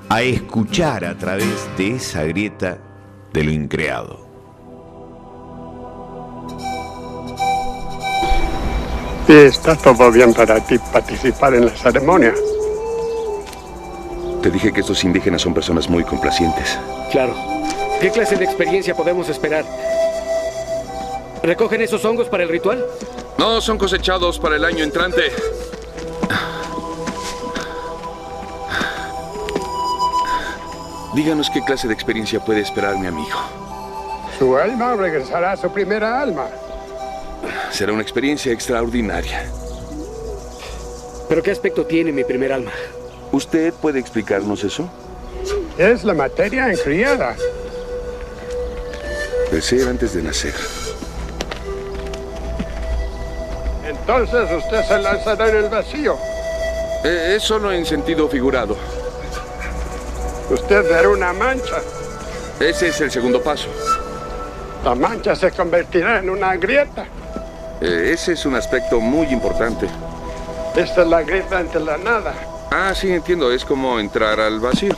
a escuchar a través de esa grieta de lo increado. Y está todo bien para ti participar en la ceremonia. Te dije que estos indígenas son personas muy complacientes. Claro. ¿Qué clase de experiencia podemos esperar? ¿Recogen esos hongos para el ritual? No, son cosechados para el año entrante. Díganos qué clase de experiencia puede esperar mi amigo. Su alma regresará a su primera alma. Será una experiencia extraordinaria. ¿Pero qué aspecto tiene mi primer alma? ¿Usted puede explicarnos eso? Es la materia enfriada. El ser antes de nacer. Entonces usted se lanzará en el vacío. Es solo en sentido figurado. Usted verá una mancha. Ese es el segundo paso. La mancha se convertirá en una grieta. Ese es un aspecto muy importante. Esta es la grieta entre la nada. Ah, sí, entiendo. Es como entrar al vacío.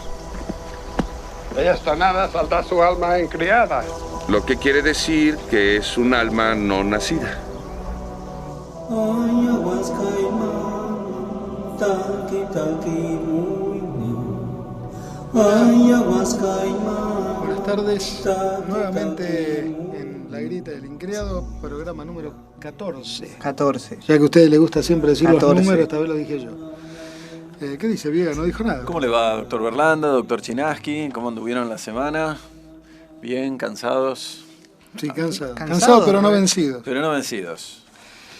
De esta nada saldrá su alma encriada. Lo que quiere decir que es un alma no nacida. Buenas tardes, nuevamente en La Grieta del Increado, programa número 14. 14. Ya que a ustedes les gusta siempre decir 14. los números, esta vez lo dije yo. ¿Qué dice Viega? No dijo nada. ¿Cómo le va, doctor Berlanda, doctor Chinaski? ¿Cómo anduvieron la semana? ¿Bien? ¿Cansados? Sí, cansado, pero no vencidos. Pero no vencidos.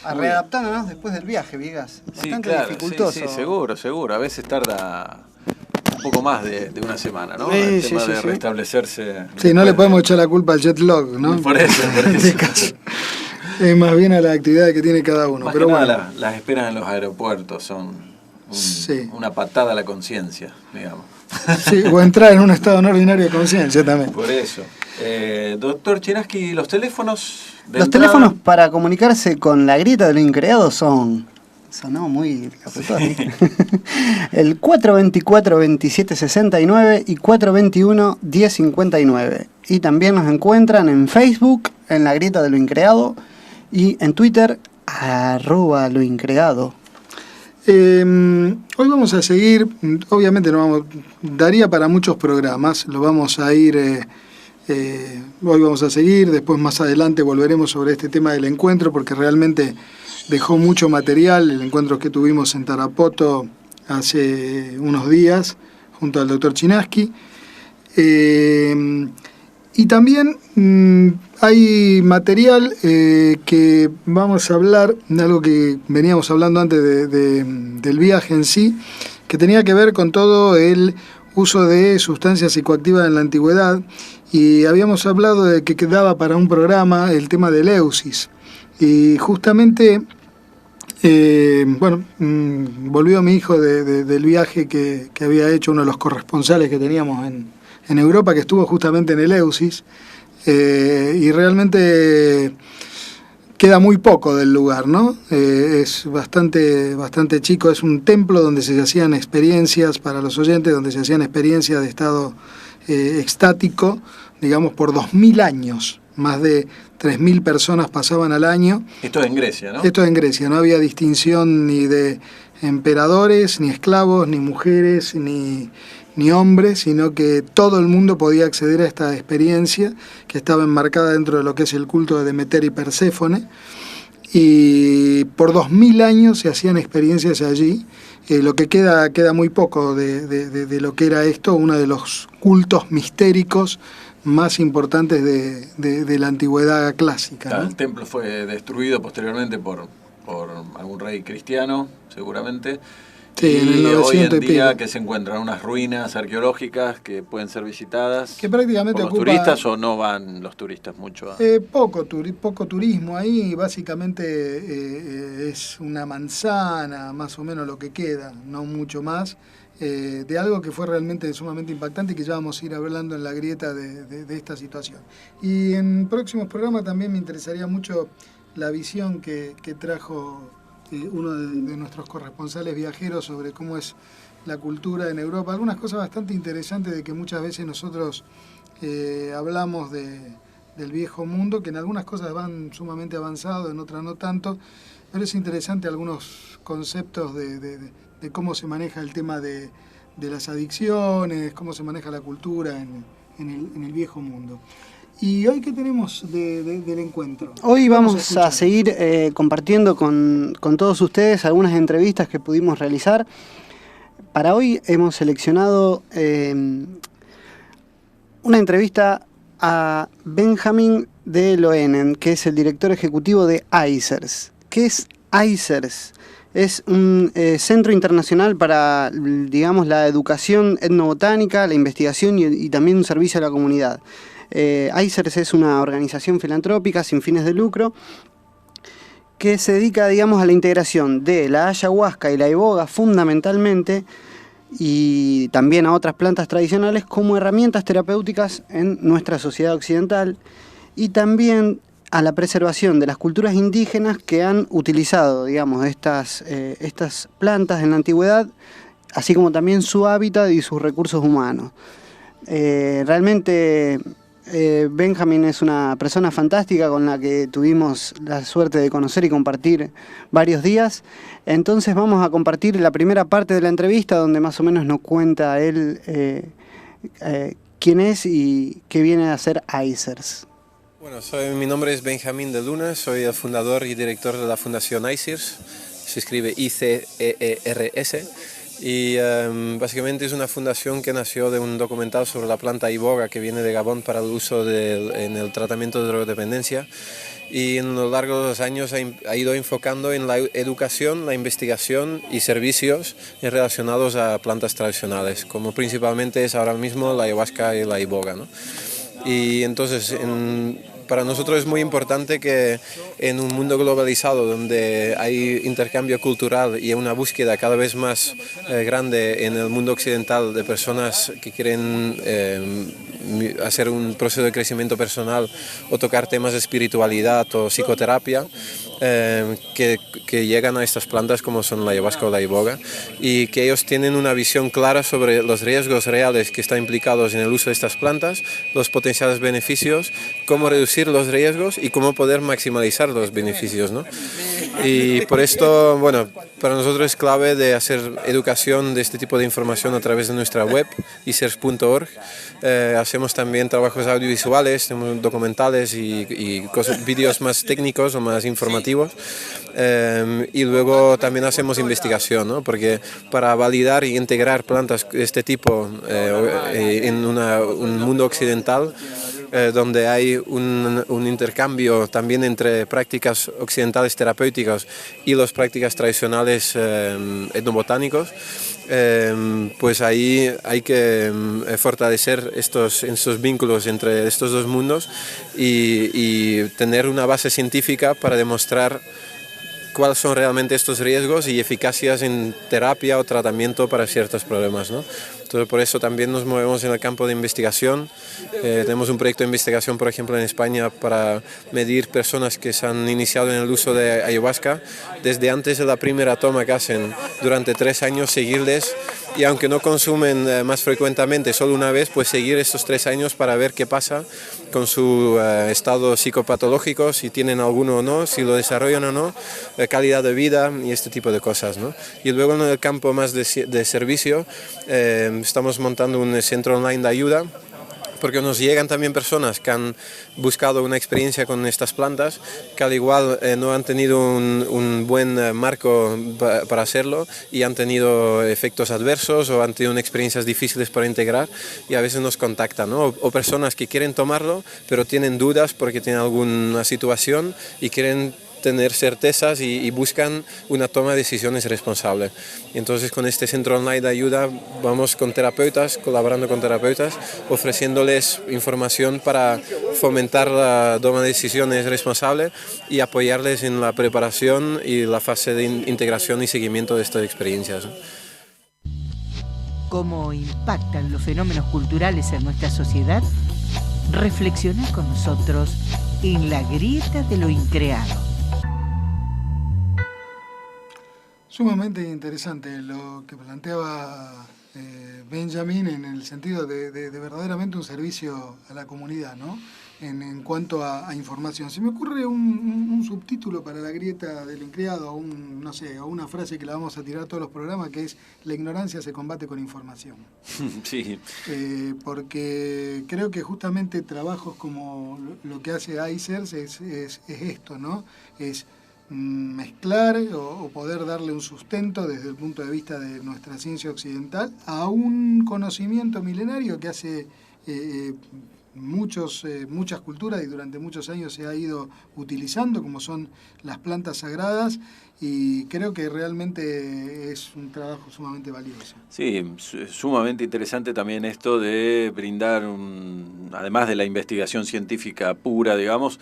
Readaptándonos después del viaje, Viegas. Sí, Bastante claro, dificultoso. sí, seguro. A veces tarda un poco más de una semana, ¿no? Sí, el sí, tema sí, de sí. restablecerse. Sí, no le podemos echar la culpa al jet lag, ¿no? Por eso. En este caso. Es más bien a la actividad que tiene cada uno. Más Pero que bueno. nada, las esperas en los aeropuertos son una patada a la conciencia, digamos. Sí, o entrar en un estado no ordinario de conciencia también. Por eso. Doctor Chinaski, ¿los teléfonos? Los teléfonos para comunicarse con La Grieta del Increado sonó muy caputón. El 424-2769 y 421-1059. Y también nos encuentran en Facebook, en La Grieta de lo Increado, y en Twitter, @loincreado. Hoy vamos a seguir, obviamente daría para muchos programas, lo vamos a ir, hoy vamos a seguir, después más adelante volveremos sobre este tema del encuentro, porque realmente dejó mucho material, el encuentro que tuvimos en Tarapoto hace unos días, junto al doctor Chinaski. Y también hay material que vamos a hablar, de algo que veníamos hablando antes del viaje en sí, que tenía que ver con todo el uso de sustancias psicoactivas en la antigüedad, y habíamos hablado de que quedaba para un programa el tema del Eleusis. Y justamente, volvió mi hijo del viaje que había hecho uno de los corresponsales que teníamos en Europa, que estuvo justamente en el Eleusis, y realmente queda muy poco del lugar, ¿no? Es bastante chico, es un templo donde se hacían experiencias, para los oyentes, donde se hacían experiencias de estado extático, digamos, por 2000 años. Más de 3000 personas pasaban al año. Esto es en Grecia, ¿no? Esto es en Grecia, no había distinción ni de emperadores, ni esclavos, ni mujeres, ni hombres, sino que todo el mundo podía acceder a esta experiencia que estaba enmarcada dentro de lo que es el culto de Demeter y Perséfone, y por 2000 años se hacían experiencias allí. Lo que queda muy poco de lo que era esto, uno de los cultos mistéricos más importantes de la antigüedad clásica, ¿no? El templo fue destruido posteriormente por algún rey cristiano, seguramente. Sí, en el 900 hoy en día y que se encuentran unas ruinas arqueológicas que pueden ser visitadas que prácticamente por los turistas, o no van los turistas mucho poco turismo ahí, básicamente es una manzana más o menos lo que queda, no mucho más, de algo que fue realmente sumamente impactante y que ya vamos a ir hablando en La Grieta de esta situación. Y en próximos programas también me interesaría mucho la visión que trajo uno de nuestros corresponsales viajeros sobre cómo es la cultura en Europa. Algunas cosas bastante interesantes de que muchas veces nosotros hablamos del viejo mundo, que en algunas cosas van sumamente avanzados, en otras no tanto, pero es interesante algunos conceptos de cómo se maneja el tema de las adicciones, cómo se maneja la cultura en el viejo mundo. ¿Y hoy qué tenemos del encuentro? Hoy vamos a seguir compartiendo con todos ustedes algunas entrevistas que pudimos realizar. Para hoy hemos seleccionado una entrevista a Benjamin de Loenen, que es el director ejecutivo de ICERS. ¿Qué es ICERS? Es un centro internacional para, digamos, la educación etnobotánica, la investigación y también un servicio a la comunidad. ICERS es una organización filantrópica sin fines de lucro que se dedica, digamos, a la integración de la ayahuasca y la iboga fundamentalmente, y también a otras plantas tradicionales como herramientas terapéuticas en nuestra sociedad occidental, y también a la preservación de las culturas indígenas que han utilizado, digamos, estas plantas en la antigüedad, así como también su hábitat y sus recursos humanos. Realmente Benjamin es una persona fantástica con la que tuvimos la suerte de conocer y compartir varios días. Entonces vamos a compartir la primera parte de la entrevista, donde más o menos nos cuenta él quién es y qué viene a hacer ICERS. Bueno, mi nombre es Benjamín de Luna, soy el fundador y director de la Fundación ICERS, se escribe ICEERS, y básicamente es una fundación que nació de un documental sobre la planta iboga que viene de Gabón para el uso en el tratamiento de drogodependencia, y en lo largo de los años ha ido enfocando en la educación, la investigación y servicios relacionados a plantas tradicionales, como principalmente es ahora mismo la ayahuasca y la iboga, ¿no? Y entonces para nosotros es muy importante que en un mundo globalizado donde hay intercambio cultural y una búsqueda cada vez más grande en el mundo occidental de personas que quieren hacer un proceso de crecimiento personal o tocar temas de espiritualidad o psicoterapia, que llegan a estas plantas como son la ayahuasca o la iboga, y que ellos tienen una visión clara sobre los riesgos reales que están implicados en el uso de estas plantas, los potenciales beneficios, cómo reducir los riesgos y cómo poder maximizar los beneficios, ¿no? Y por esto, bueno, para nosotros es clave de hacer educación de este tipo de información a través de nuestra web, icers.org. Hacemos también trabajos audiovisuales, documentales y vídeos más técnicos o más informativos. Y luego también hacemos investigación, ¿no? Porque para validar y integrar plantas de este tipo en un mundo occidental, donde hay un intercambio también entre prácticas occidentales terapéuticas y las prácticas tradicionales etnobotánicos, pues ahí hay que fortalecer estos vínculos entre estos dos mundos y tener una base científica para demostrar cuáles son realmente estos riesgos y eficacias en terapia o tratamiento para ciertos problemas, ¿no? Entonces, por eso también nos movemos en el campo de investigación. Tenemos un proyecto de investigación, por ejemplo, en España para medir personas que se han iniciado en el uso de ayahuasca. Desde antes de la primera toma que hacen, durante 3 años, seguirles, y aunque no consumen más frecuentemente, solo una vez, pues seguir estos 3 años para ver qué pasa con su estado psicopatológico, si tienen alguno o no, si lo desarrollan o no, calidad de vida y este tipo de cosas, ¿no? Y luego en el campo más de servicio, estamos montando un centro online de ayuda, porque nos llegan también personas que han buscado una experiencia con estas plantas, que al igual no han tenido un buen marco para hacerlo y han tenido efectos adversos o han tenido experiencias difíciles para integrar, y a veces nos contactan, ¿no? O personas que quieren tomarlo pero tienen dudas porque tienen alguna situación y quieren tener certezas y buscan una toma de decisiones responsable. Entonces, con este centro online de ayuda vamos con terapeutas, colaborando con terapeutas, ofreciéndoles información para fomentar la toma de decisiones responsable y apoyarles en la preparación y la fase de integración y seguimiento de estas experiencias. ¿Cómo impactan los fenómenos culturales en nuestra sociedad? Reflexiona con nosotros en La Grieta de lo Increado. Sumamente interesante lo que planteaba Benjamin en el sentido de verdaderamente un servicio a la comunidad, ¿no? En cuanto a información. Se me ocurre un subtítulo para la grieta del increado, no sé, o una frase que la vamos a tirar a todos los programas, que es: la ignorancia se combate con información. Sí. Porque creo que justamente trabajos como lo que hace ICERS es esto, ¿no? Es mezclar o poder darle un sustento desde el punto de vista de nuestra ciencia occidental a un conocimiento milenario que hace muchas culturas y durante muchos años se ha ido utilizando, como son las plantas sagradas, y creo que realmente es un trabajo sumamente valioso. Sí, sumamente interesante también esto de brindar, además de la investigación científica pura, digamos,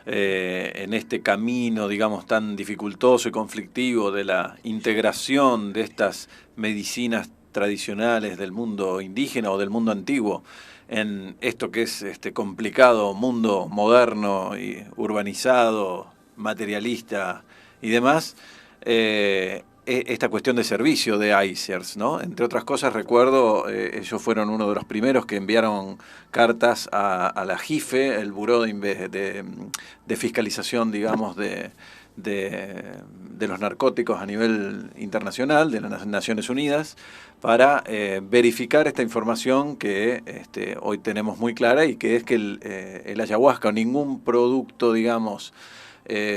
en este camino, digamos, tan dificultoso y conflictivo de la integración de estas medicinas tradicionales del mundo indígena o del mundo antiguo en esto que es este complicado mundo moderno y urbanizado, materialista y demás, esta cuestión de servicio de ICERS, ¿no? Entre otras cosas, recuerdo, ellos fueron uno de los primeros que enviaron cartas a la JIFE, el Buró de Fiscalización, digamos, de los narcóticos a nivel internacional, de las Naciones Unidas, para verificar esta información que hoy tenemos muy clara, y que es que el ayahuasca o ningún producto, digamos,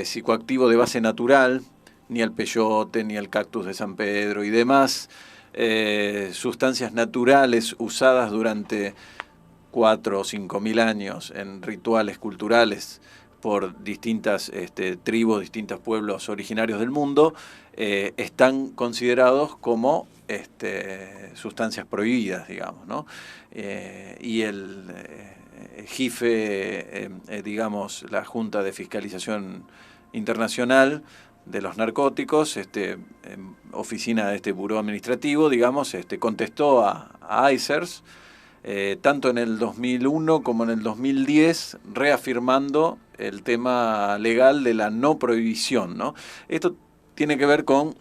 psicoactivo de base natural, ni el peyote, ni el cactus de San Pedro y demás sustancias naturales usadas durante 4 o 5 mil años en rituales culturales por distintas tribus, distintos pueblos originarios del mundo, están considerados como sustancias prohibidas, digamos, ¿no? Y el JIFE, digamos, la Junta de Fiscalización Internacional de los Narcóticos, oficina de este buró administrativo, digamos, contestó a ICERS, tanto en el 2001 como en el 2010, reafirmando el tema legal de la no prohibición, ¿no? Esto tiene que ver con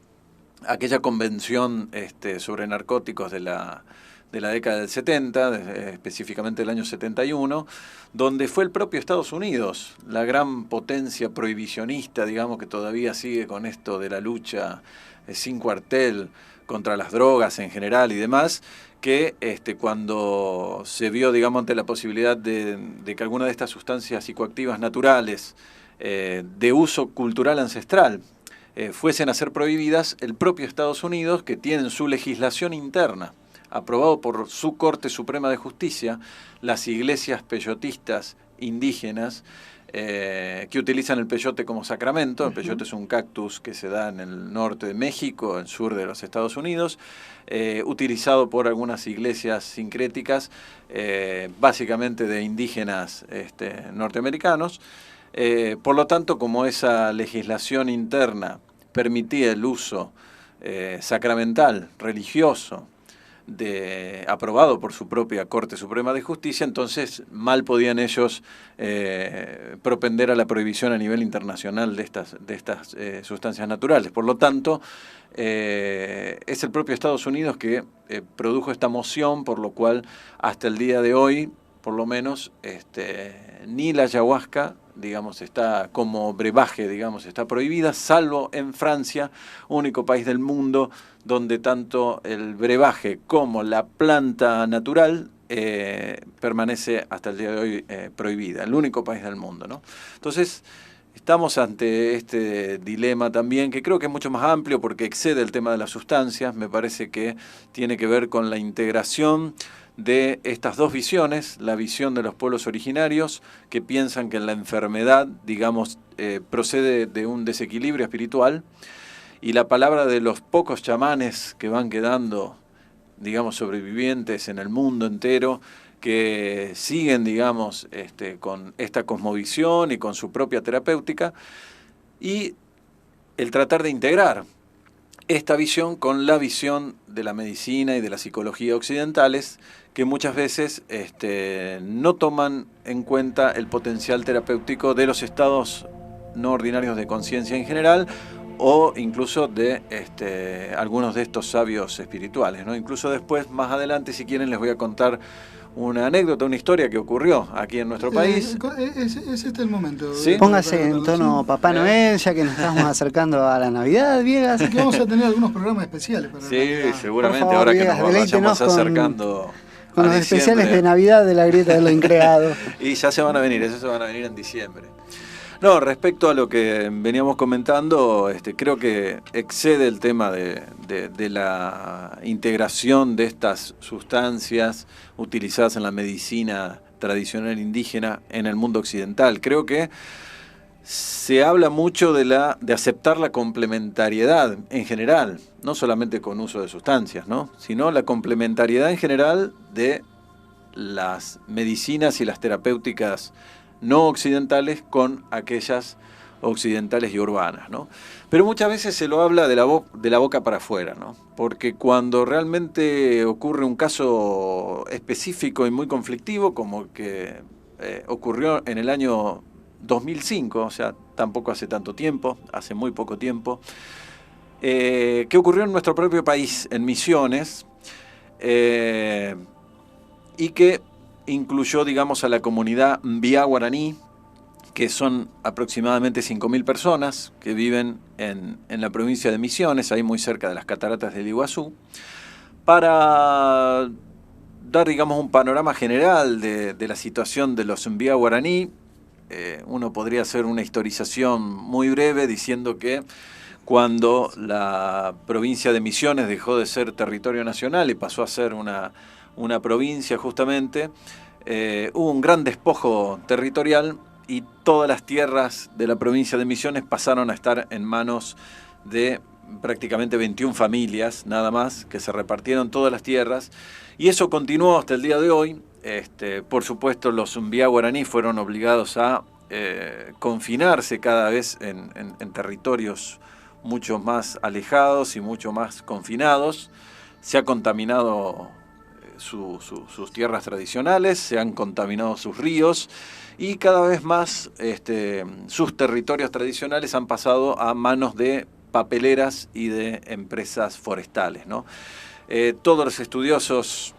aquella convención sobre narcóticos de la década del 70, específicamente del año 71, donde fue el propio Estados Unidos, la gran potencia prohibicionista, digamos, que todavía sigue con esto de la lucha sin cuartel contra las drogas en general y demás, que cuando se vio, digamos, ante la posibilidad de que alguna de estas sustancias psicoactivas naturales de uso cultural ancestral fuesen a ser prohibidas, el propio Estados Unidos, que tiene su legislación interna, aprobado por su Corte Suprema de Justicia, las iglesias peyotistas indígenas que utilizan el peyote como sacramento. El peyote es un cactus que se da en el norte de México, el sur de los Estados Unidos, utilizado por algunas iglesias sincréticas, básicamente de indígenas norteamericanos. Por lo tanto, como esa legislación interna permitía el uso sacramental, religioso, aprobado por su propia Corte Suprema de Justicia, entonces mal podían ellos propender a la prohibición a nivel internacional de estas sustancias naturales. Por lo tanto, es el propio Estados Unidos que produjo esta moción, por lo cual hasta el día de hoy, por lo menos, ni la ayahuasca, digamos, está como brebaje, digamos, está prohibida, salvo en Francia, único país del mundo donde tanto el brebaje como la planta natural permanece hasta el día de hoy prohibida, el único país del mundo, ¿no? Entonces, estamos ante este dilema también, que creo que es mucho más amplio porque excede el tema de las sustancias. Me parece que tiene que ver con la integración de estas dos visiones, la visión de los pueblos originarios, que piensan que la enfermedad, digamos, procede de un desequilibrio espiritual, y la palabra de los pocos chamanes que van quedando, digamos, sobrevivientes en el mundo entero, que siguen, digamos, con esta cosmovisión y con su propia terapéutica, y el tratar de integrar esta visión con la visión de la medicina y de la psicología occidentales, que muchas veces no toman en cuenta el potencial terapéutico de los estados no ordinarios de conciencia en general, o incluso de algunos de estos sabios espirituales, ¿no? Incluso después, más adelante, si quieren, les voy a contar una anécdota, una historia que ocurrió aquí en nuestro país. Es este el momento. ¿Sí? Póngase en tono Papá Noel, ya que nos estamos acercando a la Navidad, Viegas. Así que vamos a tener algunos programas especiales para Sí, Navidad. seguramente, Por favor, ahora que Viegas, nos vayamos deleítenos acercando con a los diciembre. especiales de Navidad de la Grieta de lo Increado. Y ya se van a venir, esos se van a venir en diciembre. No, respecto a lo que veníamos comentando, creo que excede el tema de la integración de estas sustancias utilizadas en la medicina tradicional indígena en el mundo occidental. Creo que se habla mucho de aceptar la complementariedad en general, no solamente con uso de sustancias, ¿no? Sino la complementariedad en general de las medicinas y las terapéuticas no occidentales con aquellas occidentales y urbanas, ¿no? Pero muchas veces se lo habla de la boca para afuera, ¿no? Porque cuando realmente ocurre un caso específico y muy conflictivo, como que ocurrió en el año 2005, o sea, tampoco hace tanto tiempo, hace muy poco tiempo, que ocurrió en nuestro propio país, en Misiones, y que incluyó, digamos, a la comunidad Mbia Guaraní, que son aproximadamente 5.000 personas que viven en la provincia de Misiones, ahí muy cerca de las cataratas del Iguazú, para dar, digamos, un panorama general de la situación de los Mbia Guaraní. Uno podría hacer una historización muy breve diciendo que cuando la provincia de Misiones dejó de ser territorio nacional y pasó a ser una provincia justamente, hubo un gran despojo territorial y todas las tierras de la provincia de Misiones pasaron a estar en manos de prácticamente 21 familias, nada más, que se repartieron todas las tierras, y eso continuó hasta el día de hoy. Por supuesto, los Mbia Guaraní fueron obligados a confinarse cada vez en territorios mucho más alejados y mucho más confinados. Se ha contaminado sus tierras tradicionales, se han contaminado sus ríos y cada vez más sus territorios tradicionales han pasado a manos de papeleras y de empresas forestales, ¿no? Todos los estudiosos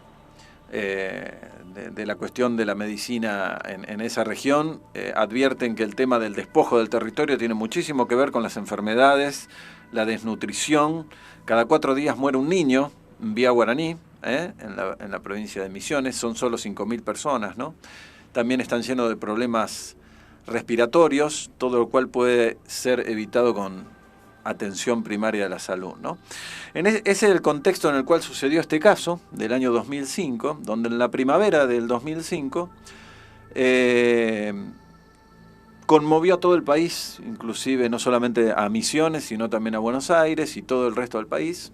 de la cuestión de la medicina en esa región advierten que el tema del despojo del territorio tiene muchísimo que ver con las enfermedades, la desnutrición. Cada 4 días muere un niño Mbia Guaraní, en la provincia de Misiones, son solo 5.000 personas, ¿no? También están llenos de problemas respiratorios, todo lo cual puede ser evitado con atención primaria de la salud, ¿no? Ese es el contexto en el cual sucedió este caso, del año 2005, donde en la primavera del 2005 conmovió a todo el país, inclusive no solamente a Misiones, sino también a Buenos Aires y todo el resto del país,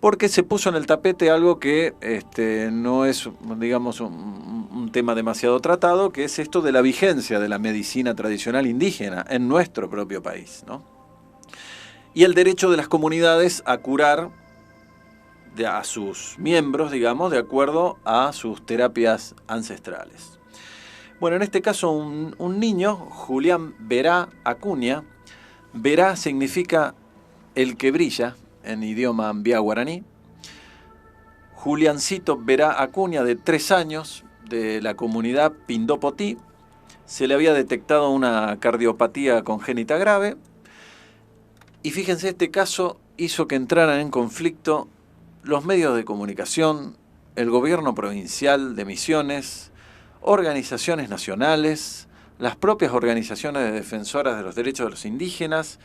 porque se puso en el tapete algo que no es, digamos, un tema demasiado tratado, que es esto de la vigencia de la medicina tradicional indígena en nuestro propio país, ¿no? Y el derecho de las comunidades a curar a sus miembros, digamos, de acuerdo a sus terapias ancestrales. Bueno, en este caso un niño, Julián Berá Acuña. Berá significa el que brilla en idioma Mbia Guaraní. Juliancito Berá Acuña, de 3 años, de la comunidad Pindopotí, se le había detectado una cardiopatía congénita grave. Y fíjense, este caso hizo que entraran en conflicto los medios de comunicación, el gobierno provincial de Misiones, organizaciones nacionales, las propias organizaciones defensoras de los derechos de los indígenas,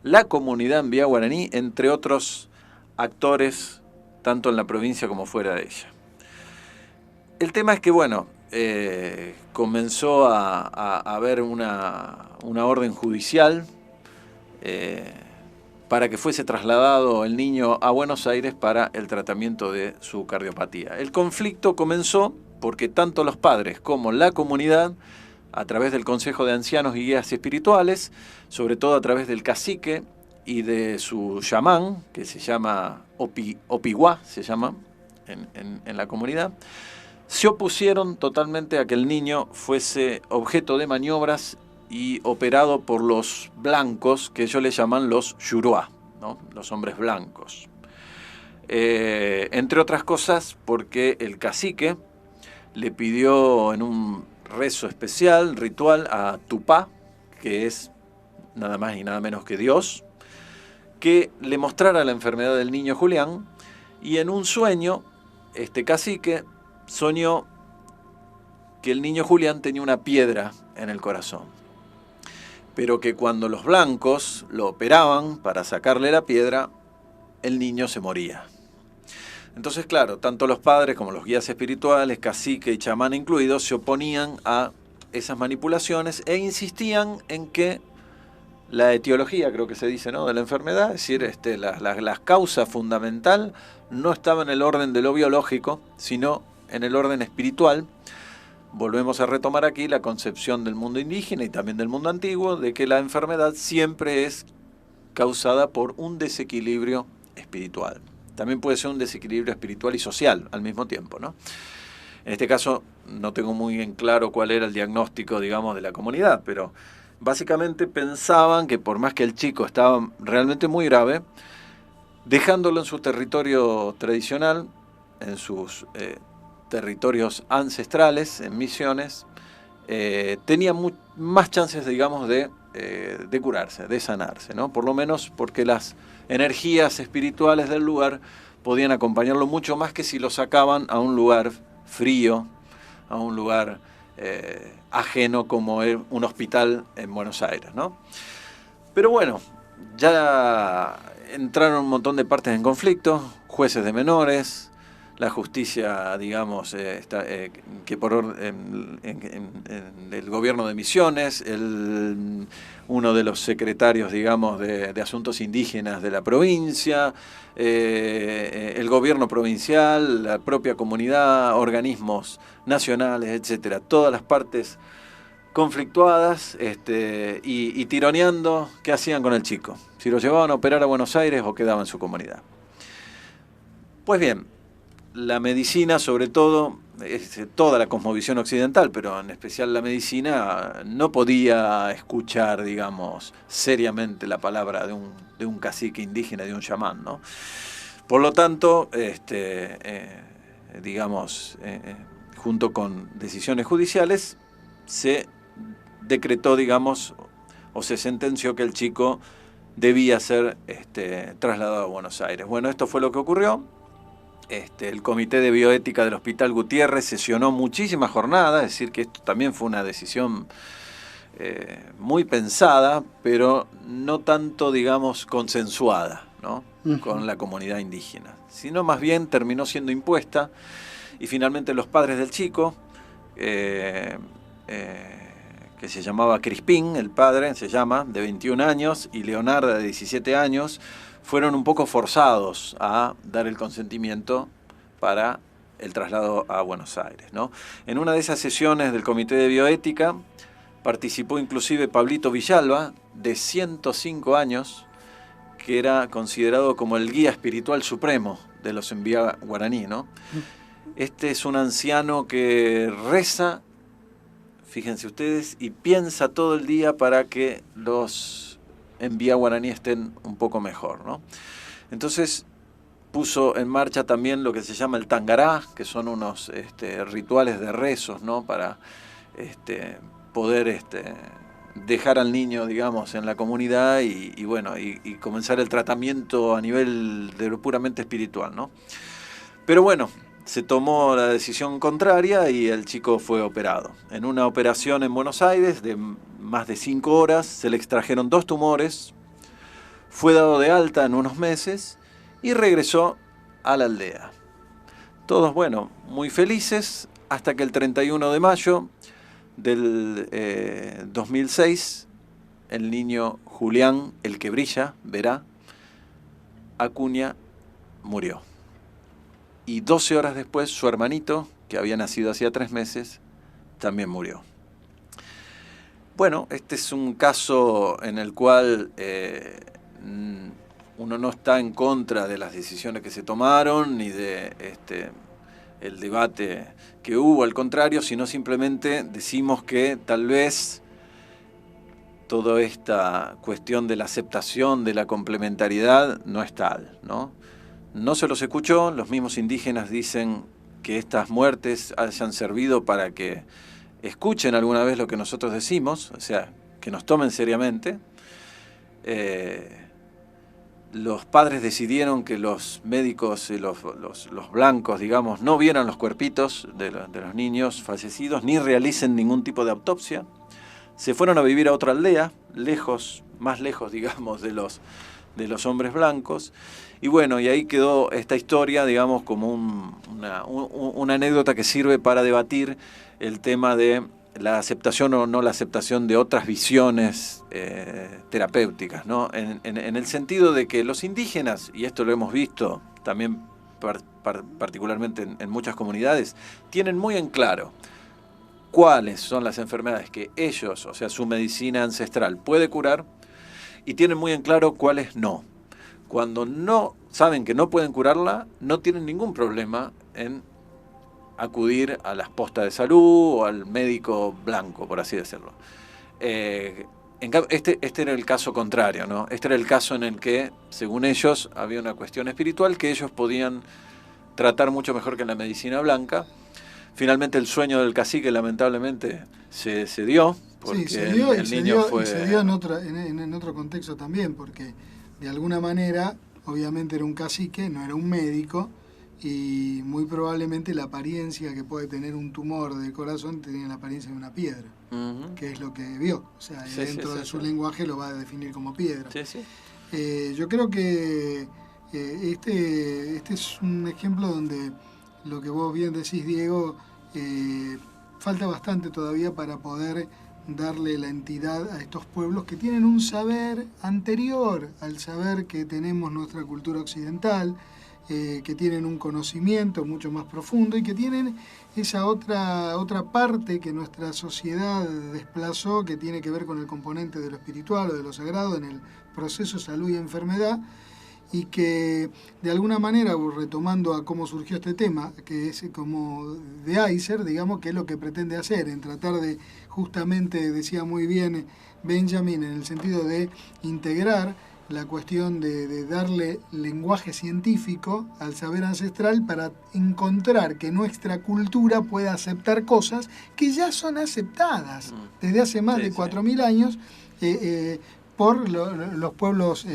la comunidad Mbia Guaraní, entre otros actores, tanto en la provincia como fuera de ella. El tema es que, bueno, comenzó a haber una orden judicial para que fuese trasladado el niño a Buenos Aires para el tratamiento de su cardiopatía. El conflicto comenzó porque tanto los padres como la comunidad, a través del Consejo de Ancianos y Guías Espirituales, sobre todo a través del cacique y de su chamán, que se llama Opiguá, se llama en la comunidad, se opusieron totalmente a que el niño fuese objeto de maniobras y operado por los blancos, que ellos le llaman los Juruá, ¿no? Los hombres blancos. Entre otras cosas porque el cacique le pidió en un rezo especial, ritual, a Tupá, que es nada más y nada menos que Dios, que le mostrara la enfermedad del niño Julián, y en un sueño, este cacique soñó que el niño Julián tenía una piedra en el corazón, pero que cuando los blancos lo operaban para sacarle la piedra, el niño se moría. Entonces, claro, tanto los padres como los guías espirituales, cacique y chamán incluidos, se oponían a esas manipulaciones e insistían en que la etiología, creo que se dice, ¿no?, de la enfermedad, es decir, la causa fundamental no estaba en el orden de lo biológico, sino en el orden espiritual. Volvemos a retomar aquí la concepción del mundo indígena y también del mundo antiguo, de que la enfermedad siempre es causada por un desequilibrio espiritual. También puede ser un desequilibrio espiritual y social al mismo tiempo, ¿no? En este caso no tengo muy en claro cuál era el diagnóstico, digamos, de la comunidad, pero básicamente pensaban que por más que el chico estaba realmente muy grave, dejándolo en su territorio tradicional, en sus territorios ancestrales, en misiones, tenía más chances, digamos, de curarse, de sanarse, ¿no? Por lo menos porque las energías espirituales del lugar podían acompañarlo mucho más que si lo sacaban a un lugar frío, a un lugar ajeno como un hospital en Buenos Aires, ¿no? Pero bueno, ya entraron un montón de partes en conflicto, jueces de menores, la justicia, digamos, que por en el gobierno de Misiones, uno de los secretarios, digamos, de asuntos indígenas de la provincia, el gobierno provincial, la propia comunidad, organismos nacionales, etcétera, todas las partes conflictuadas y tironeando qué hacían con el chico, si lo llevaban a operar a Buenos Aires o quedaba en su comunidad. Pues bien, la medicina, sobre todo, toda la cosmovisión occidental, pero en especial la medicina, no podía escuchar, digamos, seriamente la palabra de un cacique indígena, de un chamán, ¿no? Por lo tanto, digamos, junto con decisiones judiciales, se decretó, digamos, o se sentenció que el chico debía ser trasladado a Buenos Aires. Bueno, esto fue lo que ocurrió. El Comité de Bioética del Hospital Gutiérrez sesionó muchísimas jornadas, es decir, que esto también fue una decisión muy pensada, pero no tanto, digamos, consensuada, ¿no?, con la comunidad indígena, sino más bien terminó siendo impuesta, y finalmente los padres del chico, que se llamaba Crispín, el padre se llama, de 21 años, y Leonarda, de 17 años, fueron un poco forzados a dar el consentimiento para el traslado a Buenos Aires, ¿no? En una de esas sesiones del Comité de Bioética participó inclusive Pablito Villalba, de 105 años, que era considerado como el guía espiritual supremo de los Envía Guaraní, ¿no? Este es un anciano que reza, fíjense ustedes, y piensa todo el día para que los Envía Guaraní estén un poco mejor, ¿no? Entonces puso en marcha también lo que se llama el tangará, que son unos rituales de rezos, ¿no?, para poder dejar al niño, digamos, en la comunidad y bueno, y comenzar el tratamiento a nivel de lo puramente espiritual, ¿no? Pero bueno, se tomó la decisión contraria y el chico fue operado. En una operación en Buenos Aires de más de 5 horas, se le extrajeron 2 tumores, fue dado de alta en unos meses y regresó a la aldea. Todos, bueno, muy felices, hasta que el 31 de mayo del 2006, el niño Julián, el que brilla, verá, Acuña, murió. Y 12 horas después, su hermanito, que había nacido hacía 3 meses, también murió. Bueno, este es un caso en el cual uno no está en contra de las decisiones que se tomaron, ni de el debate que hubo, al contrario, sino simplemente decimos que tal vez toda esta cuestión de la aceptación de la complementariedad no es tal, ¿no? No se los escuchó, los mismos indígenas dicen que estas muertes hayan servido para que escuchen alguna vez lo que nosotros decimos, o sea, que nos tomen seriamente. Los padres decidieron que los médicos y los blancos, digamos, no vieran los cuerpitos de los niños fallecidos, ni realicen ningún tipo de autopsia. Se fueron a vivir a otra aldea, lejos, más lejos, digamos, de los hombres blancos. Y bueno, y ahí quedó esta historia, digamos, como una anécdota que sirve para debatir el tema de la aceptación o no la aceptación de otras visiones terapéuticas, ¿no? En el sentido de que los indígenas, y esto lo hemos visto también particularmente en muchas comunidades, tienen muy en claro cuáles son las enfermedades que ellos, o sea, su medicina ancestral puede curar, y tienen muy en claro cuáles no. Cuando no saben que no pueden curarla, no tienen ningún problema en acudir a las postas de salud o al médico blanco, por así decirlo. Este era el caso contrario, ¿no? Este era el caso en el que, según ellos, había una cuestión espiritual que ellos podían tratar mucho mejor que en la medicina blanca. Finalmente el sueño del cacique lamentablemente se dio, porque sí, se dio, el niño fue... se dio en otro contexto también, porque de alguna manera, obviamente era un cacique, no era un médico, y muy probablemente la apariencia que puede tener un tumor del corazón tenía la apariencia de una piedra, que es lo que vio. O sea, dentro de su lenguaje lo va a definir como piedra. Yo creo que este es un ejemplo donde lo que vos bien decís, Diego, falta bastante todavía para poder darle la entidad a estos pueblos que tienen un saber anterior al saber que tenemos nuestra cultura occidental, que tienen un conocimiento mucho más profundo y que tienen esa otra parte que nuestra sociedad desplazó, que tiene que ver con el componente de lo espiritual o de lo sagrado en el proceso salud y enfermedad, y que de alguna manera, retomando a cómo surgió este tema, que es como de ICER, digamos, que es lo que pretende hacer, en tratar de, justamente decía muy bien Benjamin, en el sentido de integrar la cuestión de darle lenguaje científico al saber ancestral para encontrar que nuestra cultura pueda aceptar cosas que ya son aceptadas desde hace más de 4.000 años por los pueblos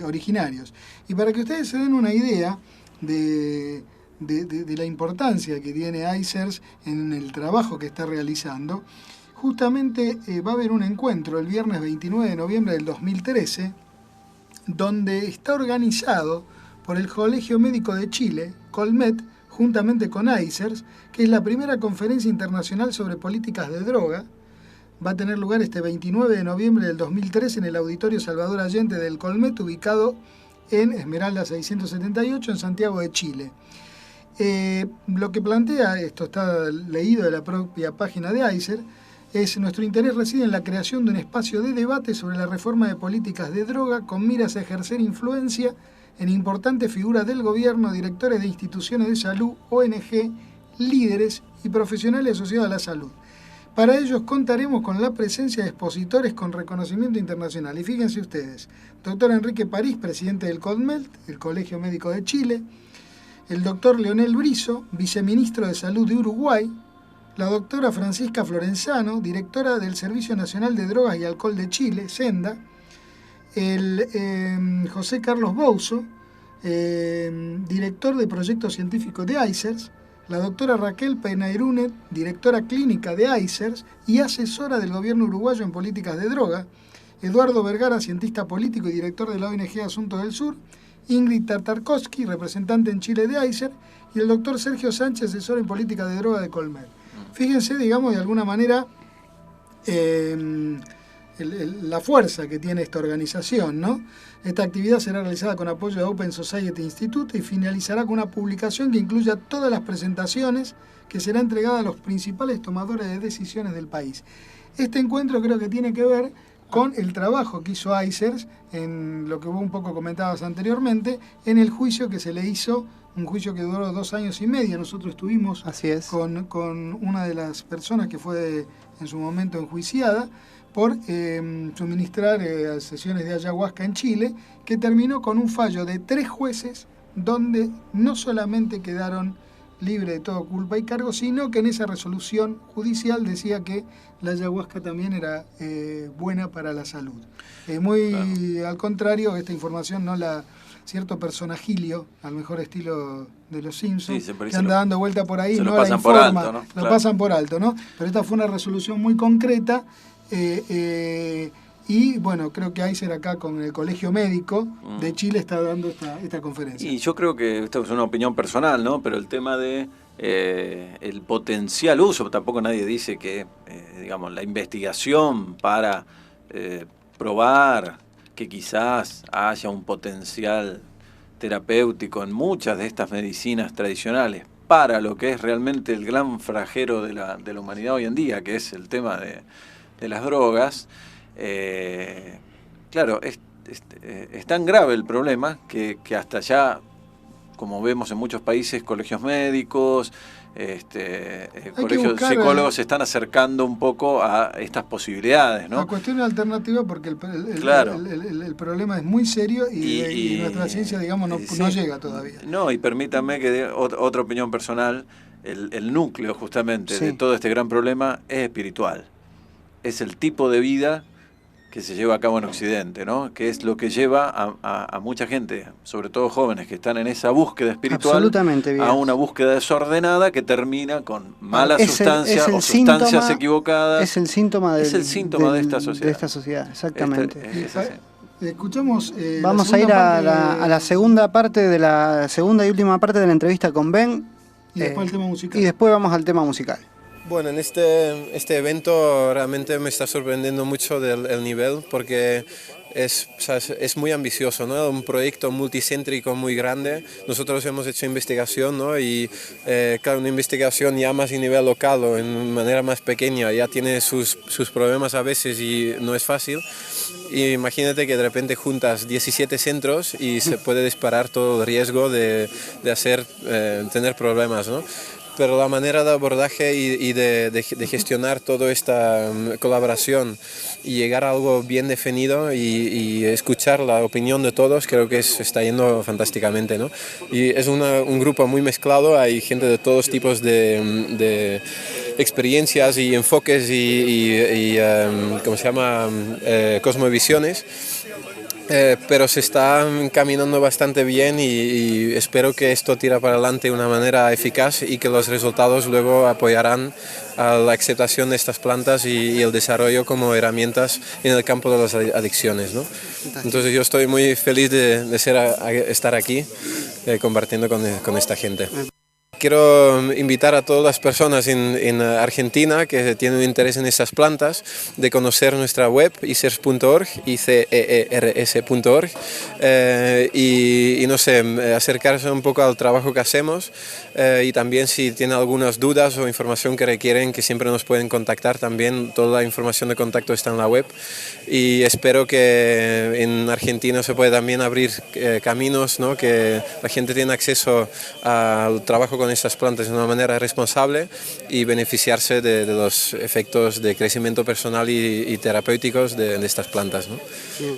originarios. Y para que ustedes se den una idea de la importancia que tiene ICERS en el trabajo que está realizando, justamente va a haber un encuentro el viernes 29 de noviembre del 2013, donde está organizado por el Colegio Médico de Chile, Colmet, juntamente con ICERS, que es la primera conferencia internacional sobre políticas de droga. Va a tener lugar este 29 de noviembre del 2013 en el Auditorio Salvador Allende del Colmet, ubicado en Esmeralda 678, en Santiago de Chile. Lo que plantea, esto está leído de la propia página de ICER, nuestro interés reside en la creación de un espacio de debate sobre la reforma de políticas de droga con miras a ejercer influencia en importantes figuras del gobierno, directores de instituciones de salud, ONG, líderes y profesionales asociados a la salud. Para ellos contaremos con la presencia de expositores con reconocimiento internacional. Y fíjense ustedes, doctor Enrique París, presidente del CONMELT, el Colegio Médico de Chile, el doctor Leonel Brizo, viceministro de Salud de Uruguay, la doctora Francisca Florenzano, directora del Servicio Nacional de Drogas y Alcohol de Chile, SENDA, el José Carlos Bouzo, director de proyectos científicos de ICERS, la doctora Raquel Penairunet, directora clínica de ICERS y asesora del gobierno uruguayo en políticas de droga, Eduardo Vergara, cientista político y director de la ONG Asuntos del Sur, Ingrid Tartarkovsky, representante en Chile de ICER, y el doctor Sergio Sánchez, asesor en política de droga de Colmet. Fíjense, digamos, de alguna manera, la fuerza que tiene esta organización, ¿no? Esta actividad será realizada con apoyo de Open Society Institute y finalizará con una publicación que incluya todas las presentaciones que será entregada a los principales tomadores de decisiones del país. Este encuentro creo que tiene que ver con el trabajo que hizo ICERS, en lo que vos un poco comentabas anteriormente, en el juicio que se le hizo, un juicio que duró 2 años y medio. Nosotros estuvimos con una de las personas que fue en su momento enjuiciada, por suministrar sesiones de ayahuasca en Chile, que terminó con un fallo de 3 jueces donde no solamente quedaron libres de toda culpa y cargo, sino que en esa resolución judicial decía que la ayahuasca también era buena para la salud. Muy al contrario, esta información no la... Cierto personajilio, al mejor estilo de los Simpsons, que anda dando vuelta por ahí, no la informa, lo pasan por alto, ¿no? Pero esta fue una resolución muy concreta, y bueno, creo que Aiser acá con el Colegio Médico de Chile está dando esta conferencia. Y yo creo que esto es una opinión personal, ¿no? Pero el tema de el potencial uso, tampoco nadie dice que, digamos, la investigación para probar que quizás haya un potencial terapéutico en muchas de estas medicinas tradicionales para lo que es realmente el gran flagelo de la humanidad hoy en día, que es el tema de las drogas. Claro, es tan grave el problema que hasta ya, como vemos en muchos países, colegios médicos, colegios psicólogos se están acercando un poco a estas posibilidades, ¿no? La cuestión es alternativa porque el problema es muy serio y nuestra ciencia, digamos, no llega todavía. No, y permítanme que dé otra opinión personal. El núcleo justamente de todo este gran problema es espiritual. Es el tipo de vida que se lleva a cabo en Occidente, ¿no? Que es lo que lleva a mucha gente, sobre todo jóvenes, que están en esa búsqueda espiritual, a una búsqueda desordenada que termina con malas sustancias o sustancias equivocadas. Es el síntoma de esta sociedad. De esta sociedad, exactamente. Escuchamos. Vamos a ir a la segunda parte de la segunda y última parte de la entrevista con Ben. Y después el tema musical. Y después vamos al tema musical. Bueno, en este evento realmente me está sorprendiendo mucho el nivel, porque es muy ambicioso, ¿no? Un proyecto multicéntrico muy grande. Nosotros hemos hecho investigación, ¿no? Y claro, una investigación ya más en nivel local o en manera más pequeña ya tiene sus problemas a veces y no es fácil. Y imagínate que de repente juntas 17 centros y se puede disparar todo el riesgo de tener problemas, ¿no? Pero la manera de abordaje y de gestionar toda esta colaboración y llegar a algo bien definido y escuchar la opinión de todos, creo que está yendo fantásticamente, ¿no? Y es un grupo muy mezclado, hay gente de todos tipos de experiencias y enfoques y ¿cómo se llama? Cosmovisiones. Pero se está caminando bastante bien y espero que esto tire para adelante de una manera eficaz y que los resultados luego apoyarán a la aceptación de estas plantas y el desarrollo como herramientas en el campo de las adicciones, ¿no? Entonces yo estoy muy feliz de estar aquí compartiendo con esta gente. Quiero invitar a todas las personas en Argentina que tienen interés en estas plantas de conocer nuestra web icers.org, iceers.org, y no sé, acercarse un poco al trabajo que hacemos, y también si tienen algunas dudas o información que requieren, que siempre nos pueden contactar también. Toda la información de contacto está en la web y espero que en Argentina se pueda también abrir caminos, ¿no? Que la gente tenga acceso al trabajo con estas plantas de una manera responsable y beneficiarse de los efectos de crecimiento personal y terapéuticos de estas plantas, ¿no? Sí.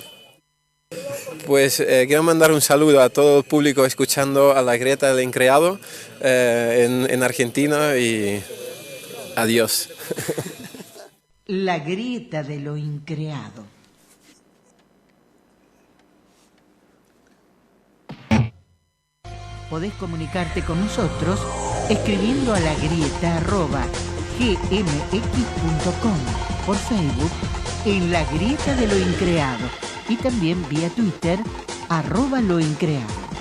Pues quiero mandar un saludo a todo el público escuchando a La Grieta del Increado en Argentina y adiós. La Grieta de lo Increado. Podés comunicarte con nosotros escribiendo a lagrieta@gmx.com, por Facebook en La Grieta de lo Increado y también vía Twitter @loincreado.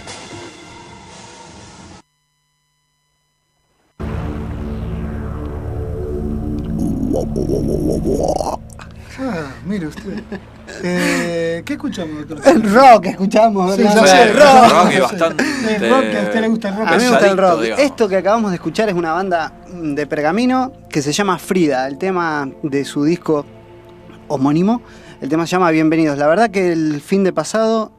Mire usted. ¿Qué escuchamos, doctor? El rock escuchamos, ¿verdad? Sí, ya sé, el rock y bastante. El rock, que a usted le gusta el rock. A mí me gusta el rock. Digamos. Esto que acabamos de escuchar es una banda de Pergamino que se llama Frida, el tema de su disco homónimo. El tema se llama Bienvenidos. La verdad que el fin de pasado,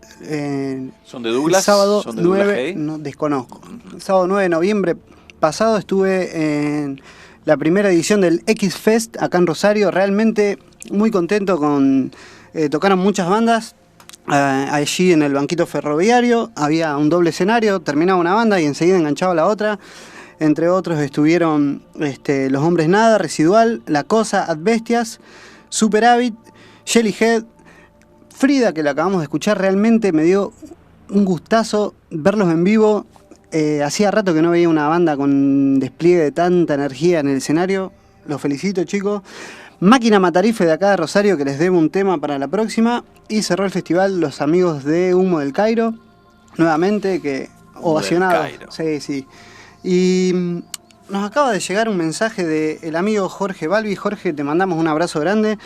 ¿Son de Douglas? el sábado ¿Son de 9, no, desconozco. El sábado 9 de noviembre pasado estuve en la primera edición del X-Fest acá en Rosario. Realmente muy contento con... tocaron muchas bandas. Allí en el banquito ferroviario había un doble escenario, terminaba una banda y enseguida enganchaba la otra. Entre otros estuvieron Los Hombres Nada, Residual, La Cosa, Adbestias, Superávit, Jellyhead, Frida, que la acabamos de escuchar. Realmente me dio un gustazo verlos en vivo. Hacía rato que no veía una banda con despliegue de tanta energía en el escenario. Los felicito, chicos. Máquina Matarife de acá de Rosario, que les debo un tema para la próxima. Y cerró el festival los amigos de Humo del Cairo, nuevamente, que ovacionados. Sí, sí. Y nos acaba de llegar un mensaje del amigo Jorge Balbi. Jorge, te mandamos un abrazo grande.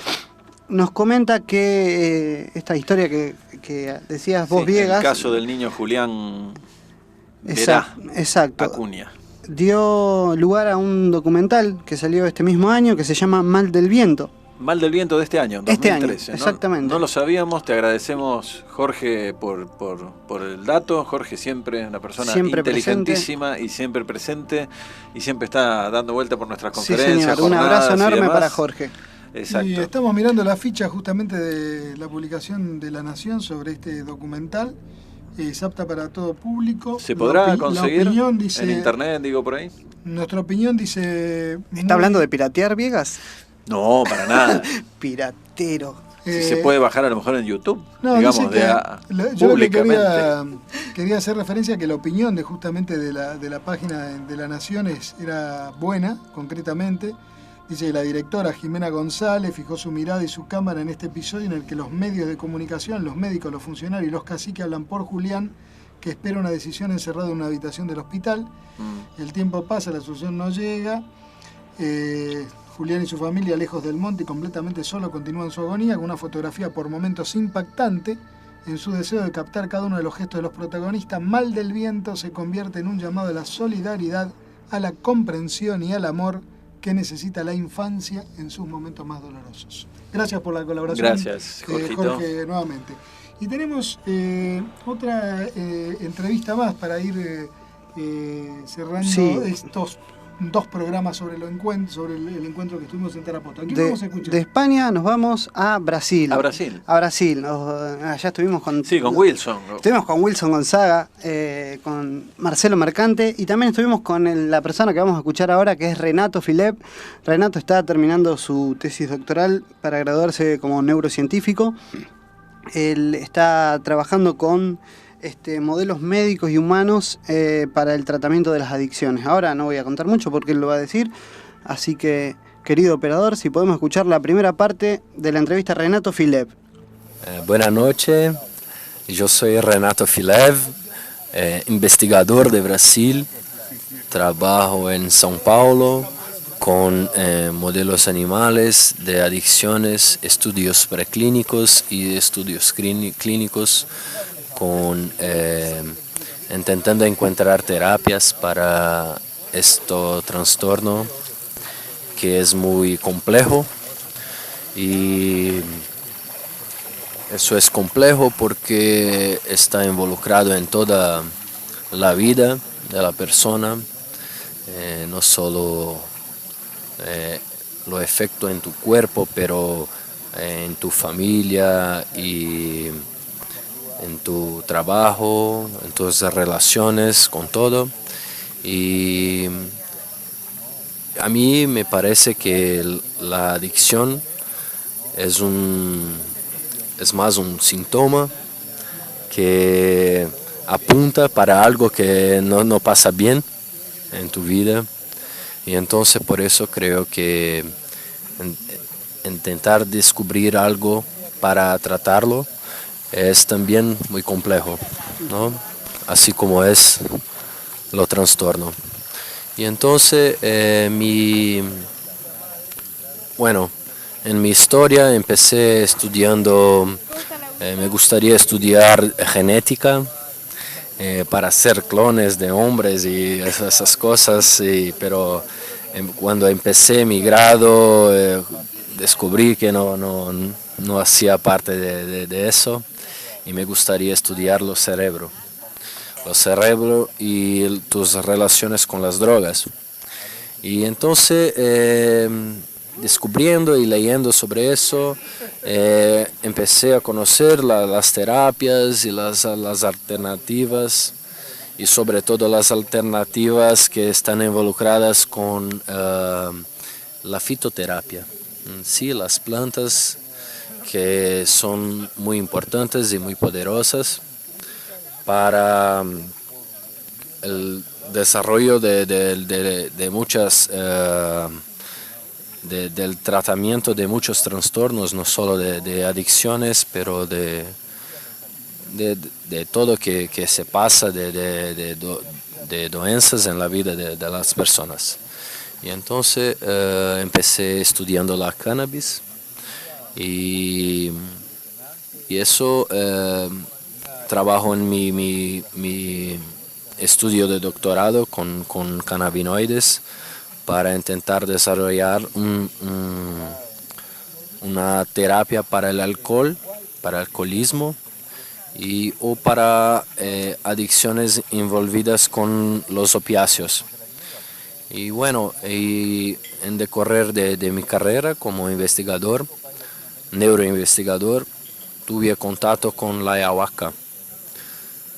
Nos comenta que esta historia que decías vos, Viegas... El caso del niño Julián Verá, exacto. Acuña. Dio lugar a un documental que salió este mismo año que se llama Mal del Viento. Mal del Viento de este año, 2013. Exactamente. No lo sabíamos, te agradecemos, Jorge, por el dato. Jorge siempre una persona siempre inteligentísima presente. Y siempre presente y siempre está dando vuelta por nuestras conferencias. Sí, señor. Un abrazo enorme para Jorge. Exacto. Y estamos mirando la ficha justamente de la publicación de La Nación sobre este documental. Es apta para todo público. ¿Se podrá conseguir dice, en internet, digo por ahí? Nuestra opinión dice... ¿Está hablando de piratear, Viegas? No, para nada. Piratero. Si se puede bajar a lo mejor en YouTube, no, digamos, yo lo que quería hacer referencia a que la opinión de justamente de la página de La Nación era buena, concretamente. Dice que la directora Jimena González fijó su mirada y su cámara en este episodio en el que los medios de comunicación, los médicos, los funcionarios y los caciques hablan por Julián, que espera una decisión encerrado en una habitación del hospital. El tiempo pasa, la solución no llega. Julián y su familia, lejos del monte y completamente solo, continúan su agonía con una fotografía por momentos impactante. En su deseo de captar cada uno de los gestos de los protagonistas, Mal del Viento se convierte en un llamado a la solidaridad, a la comprensión y al amor que necesita la infancia en sus momentos más dolorosos. Gracias por la colaboración. Gracias, Jorge, nuevamente. Y tenemos otra entrevista más para ir cerrando estos 2 programas sobre el encuentro que estuvimos en Tarapoto. Aquí vamos a escuchar. De España nos vamos a Brasil. A Brasil. Allá estuvimos con... Sí, con Wilson. Estuvimos con Wilson Gonzaga, con Marcelo Mercante y también estuvimos con la persona que vamos a escuchar ahora, que es Renato Filep. Renato está terminando su tesis doctoral para graduarse como neurocientífico. Él está trabajando con... modelos médicos y humanos para el tratamiento de las adicciones. Ahora no voy a contar mucho porque él lo va a decir, así que, querido operador, si podemos escuchar la primera parte de la entrevista a Renato Filep. Buenas noches, yo soy Renato Filep, investigador de Brasil, trabajo en São Paulo con modelos animales de adicciones, estudios preclínicos y estudios clínicos, intentando encontrar terapias para este trastorno que es muy complejo, y eso es complejo porque está involucrado en toda la vida de la persona, no solo lo efecto en tu cuerpo, pero en tu familia y en tu trabajo, en tus relaciones con todo. Y a mí me parece que la adicción es más un síntoma que apunta para algo que no pasa bien en tu vida, y entonces por eso creo que intentar descubrir algo para tratarlo es también muy complejo, ¿no? Así como es lo trastorno. Y entonces en mi historia empecé estudiando, me gustaría estudiar genética para hacer clones de hombres y esas cosas, pero cuando empecé mi grado descubrí que no hacía parte de eso. Y me gustaría estudiar los cerebros y tus relaciones con las drogas. Y entonces descubriendo y leyendo sobre eso, empecé a conocer las terapias y las alternativas, y sobre todo las alternativas que están involucradas con la fitoterapia. Sí, las plantas que son muy importantes y muy poderosas para el desarrollo de muchas del tratamiento de muchos trastornos, no solo de adicciones, pero de todo que se pasa de doenças en la vida de las personas. Y entonces empecé estudiando la cannabis y eso trabajo en mi estudio de doctorado con cannabinoides para intentar desarrollar una terapia para el alcohol, para el alcoholismo o para adicciones involucradas con los opiáceos. Y bueno, en decorrer de mi carrera como investigador, neuroinvestigador, tuve contacto con la ayahuasca.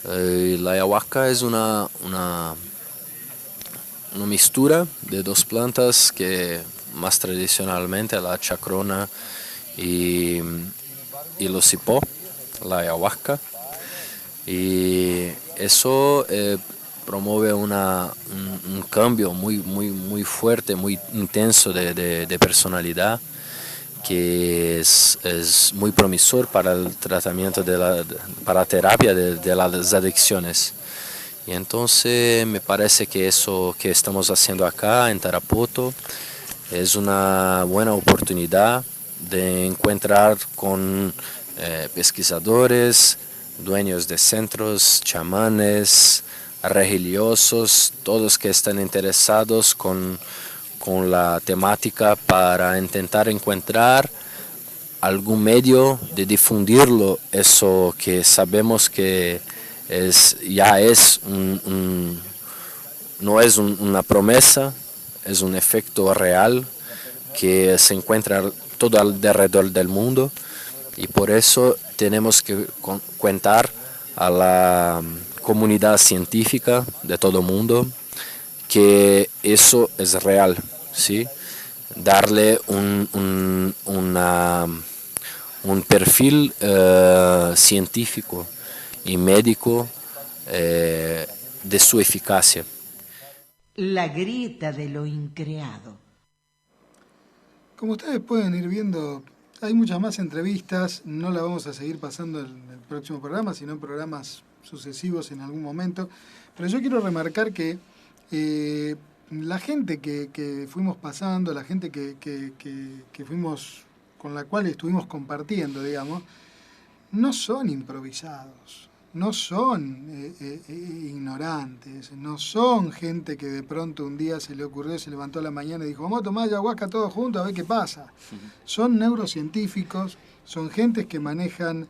La ayahuasca es una mixtura de dos plantas que más tradicionalmente la chacrona y los cipó, la ayahuasca, y eso promueve un cambio muy fuerte, muy intenso de personalidad, que es muy promisor para el tratamiento para la terapia de las adicciones. Y entonces me parece que eso que estamos haciendo acá en Tarapoto es una buena oportunidad de encontrar con pesquisadores, dueños de centros, chamanes, religiosos, todos que están interesados con la temática para intentar encontrar algún medio de difundirlo, eso que sabemos que ya es no es una promesa, es un efecto real que se encuentra todo alrededor del mundo, y por eso tenemos que contar a la comunidad científica de todo el mundo que eso es real, ¿sí? Darle un perfil científico y médico de su eficacia. La grieta de lo increado. Como ustedes pueden ir viendo, hay muchas más entrevistas, no la vamos a seguir pasando en el próximo programa, sino en programas sucesivos en algún momento, pero yo quiero remarcar que la gente que fuimos pasando, la gente que fuimos, con la cual estuvimos compartiendo, digamos, no son improvisados, no son ignorantes, no son gente que de pronto un día se le ocurrió, se levantó a la mañana y dijo, vamos a tomar ayahuasca todos juntos a ver qué pasa. Son neurocientíficos, son gentes que manejan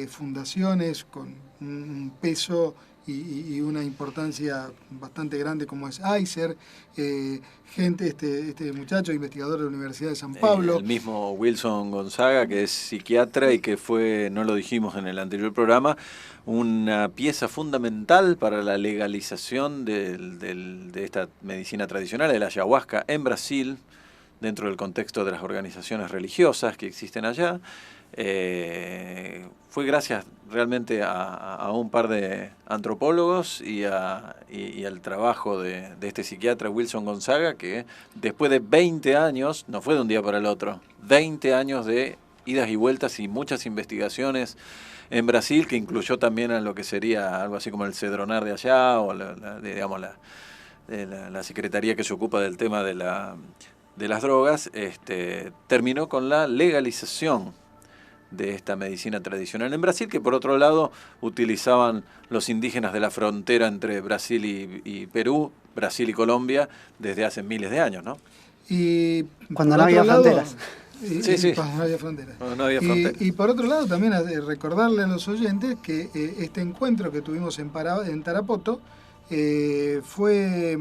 fundaciones con un peso y una importancia bastante grande como es ICER, gente, este muchacho investigador de la Universidad de San Pablo. El mismo Wilson Gonzaga, que es psiquiatra y que fue, no lo dijimos en el anterior programa, una pieza fundamental para la legalización de esta medicina tradicional, de la ayahuasca en Brasil, dentro del contexto de las organizaciones religiosas que existen allá. Fue gracias realmente a un par de antropólogos y al trabajo de este psiquiatra Wilson Gonzaga, que después de 20 años, no fue de un día para el otro, 20 años de idas y vueltas y muchas investigaciones en Brasil, que incluyó también a lo que sería algo así como el Cedronar de allá, o la secretaría que se ocupa del tema de las drogas, terminó con la legalización de esta medicina tradicional en Brasil, que por otro lado utilizaban los indígenas de la frontera entre Brasil y Perú, Brasil y Colombia, desde hace miles de años, ¿no? Y cuando no había fronteras. Sí. Cuando no había fronteras. No había fronteras. Y por otro lado también recordarle a los oyentes que este encuentro que tuvimos en Tarapoto fue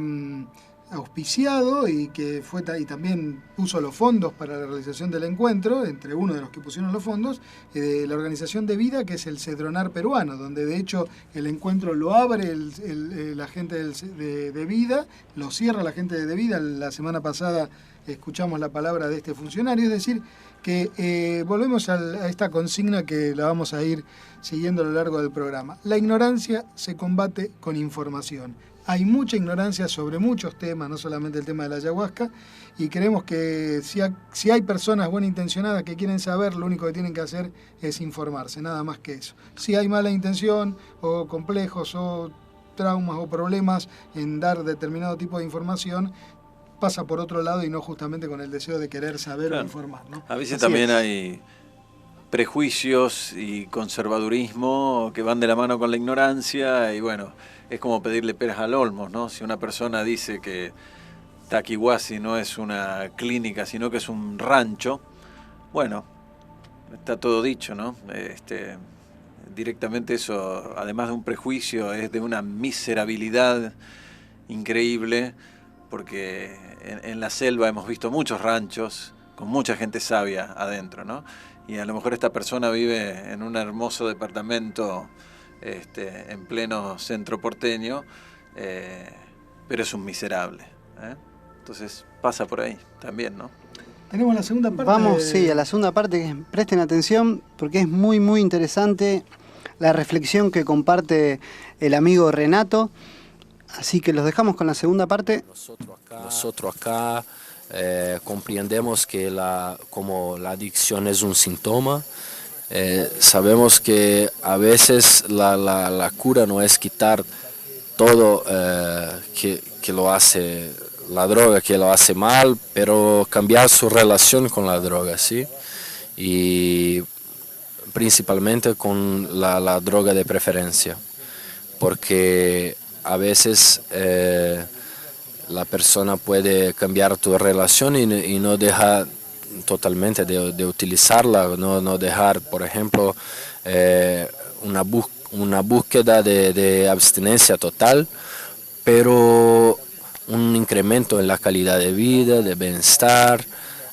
auspiciado y que y también puso los fondos para la realización del encuentro, entre uno de los que pusieron los fondos, de la organización de Vida, que es el Cedronar peruano, donde de hecho el encuentro lo abre la gente de Vida, lo cierra la gente de Vida. La semana pasada escuchamos la palabra de este funcionario, es decir, que volvemos a esta consigna que la vamos a ir siguiendo a lo largo del programa. La ignorancia se combate con información. Hay mucha ignorancia sobre muchos temas, no solamente el tema de la ayahuasca, y creemos que si hay personas buenas intencionadas que quieren saber, lo único que tienen que hacer es informarse, nada más que eso. Si hay mala intención o complejos o traumas o problemas en dar determinado tipo de información, pasa por otro lado y no justamente con el deseo de querer saber o informar, ¿no? A veces también hay prejuicios y conservadurismo que van de la mano con la ignorancia, y bueno, es como pedirle peras al olmo, ¿no? Si una persona dice que Taquihuasi no es una clínica, sino que es un rancho, bueno, está todo dicho, ¿no? Directamente eso, además de un prejuicio, es de una miserabilidad increíble, porque en la selva hemos visto muchos ranchos con mucha gente sabia adentro, ¿no? Y a lo mejor esta persona vive en un hermoso departamento en pleno centro porteño, pero es un miserable, ¿eh? Entonces pasa por ahí también, ¿no? Tenemos la segunda parte. Vamos, sí, a la segunda parte, que presten atención porque es muy, muy interesante la reflexión que comparte el amigo Renato. Así que los dejamos con la segunda parte. Nosotros acá comprendemos que como la adicción es un síntoma, sabemos que a veces la cura no es quitar todo que lo hace la droga, que lo hace mal, pero cambiar su relación con la droga, ¿sí? Y principalmente con la droga de preferencia, porque a veces la persona puede cambiar tu relación y no dejar totalmente de utilizarla, no dejar, por ejemplo, una búsqueda de abstinencia total, pero un incremento en la calidad de vida, de bienestar,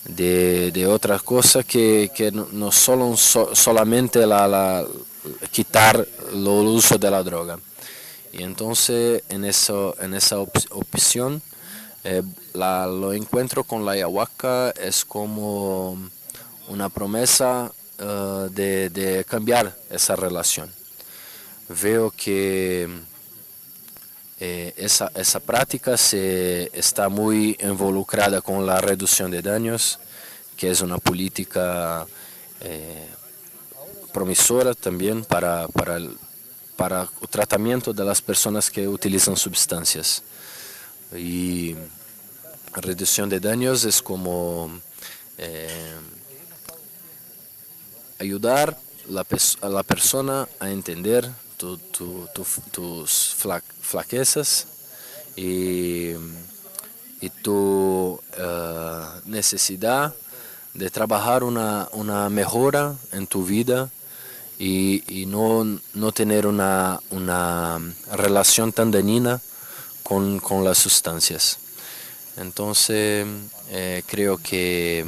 de otras cosas que no solamente quitar el uso de la droga. Y entonces en esa opción lo encuentro con la ayahuasca es como una promesa de cambiar esa relación. Veo que esa práctica está muy involucrada con la reducción de daños, que es una política promisora también para el tratamiento de las personas que utilizan sustancias. Y reducción de daños es como ayudar a la persona a entender tus flaquezas y tu necesidad de trabajar una mejora en tu vida y no tener una relación tan dañina con las sustancias. Entonces creo que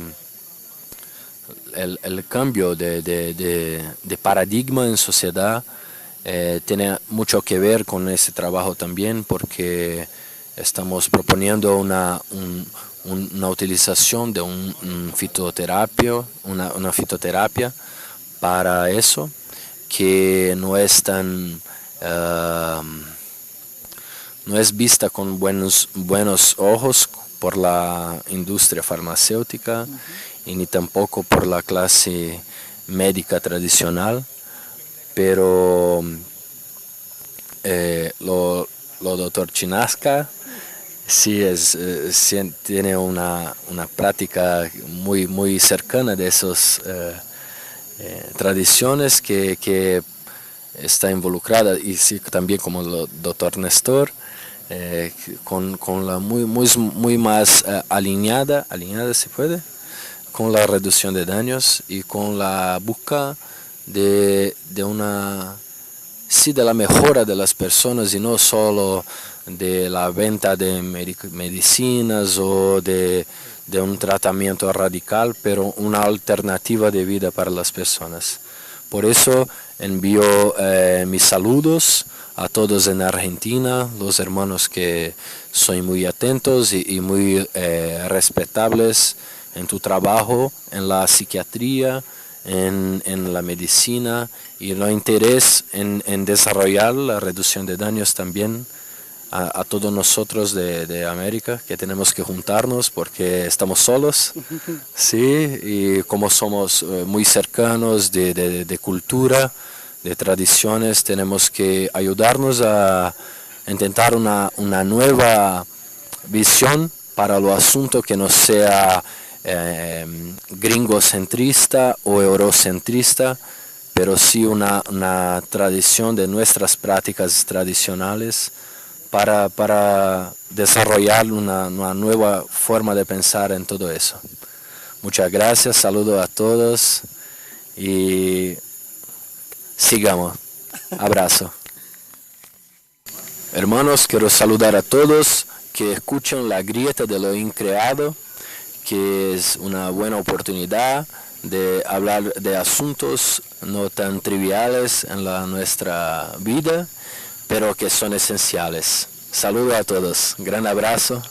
el cambio de paradigma en sociedad tiene mucho que ver con ese trabajo también, porque estamos proponiendo una utilización de una fitoterapia para eso, que no es vista con buenos ojos por la industria farmacéutica y ni tampoco por la clase médica tradicional, pero lo doctor Chinasca sí tiene una práctica muy cercana de esas tradiciones que está involucrada, y sí, también como el doctor Néstor, con la muy más alineada se puede, con la reducción de daños y con la búsqueda de la mejora de las personas y no solo de la venta de medicinas o de un tratamiento radical, pero una alternativa de vida para las personas. Por eso envío mis saludos a todos en Argentina, los hermanos que son muy atentos y muy respetables en tu trabajo, en la psiquiatría, en la medicina, y el interés en desarrollar la reducción de daños también a todos nosotros de América, que tenemos que juntarnos porque estamos solos, sí, y como somos muy cercanos de cultura, de tradiciones, tenemos que ayudarnos a intentar una nueva visión para los asuntos que no sea gringocentrista o eurocentrista, pero sí una tradición de nuestras prácticas tradicionales para desarrollar una nueva forma de pensar en todo eso. Muchas gracias, saludos a todos y sigamos. Abrazo. Hermanos, quiero saludar a todos que escuchan La Grieta de lo Increado, que es una buena oportunidad de hablar de asuntos no tan triviales en nuestra vida, pero que son esenciales. Saludos a todos. Gran abrazo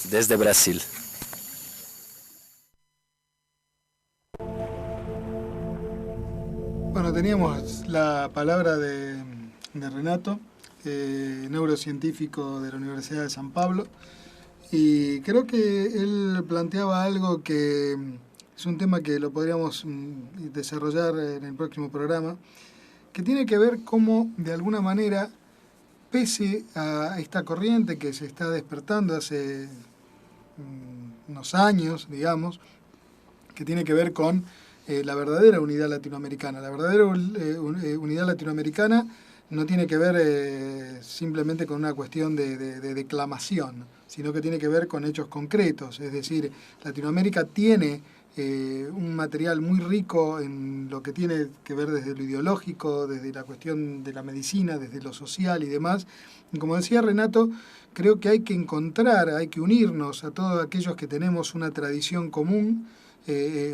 desde Brasil. Bueno, teníamos la palabra de Renato, neurocientífico de la Universidad de San Pablo, y creo que él planteaba algo que es un tema que lo podríamos desarrollar en el próximo programa, que tiene que ver cómo, de alguna manera, pese a esta corriente que se está despertando hace unos años, digamos, que tiene que ver con la verdadera unidad latinoamericana. La verdadera unidad latinoamericana no tiene que ver simplemente con una cuestión de declamación, sino que tiene que ver con hechos concretos. Es decir, Latinoamérica tiene un material muy rico en lo que tiene que ver desde lo ideológico, desde la cuestión de la medicina, desde lo social y demás. Y como decía Renato, creo que hay que encontrar, hay que unirnos a todos aquellos que tenemos una tradición común,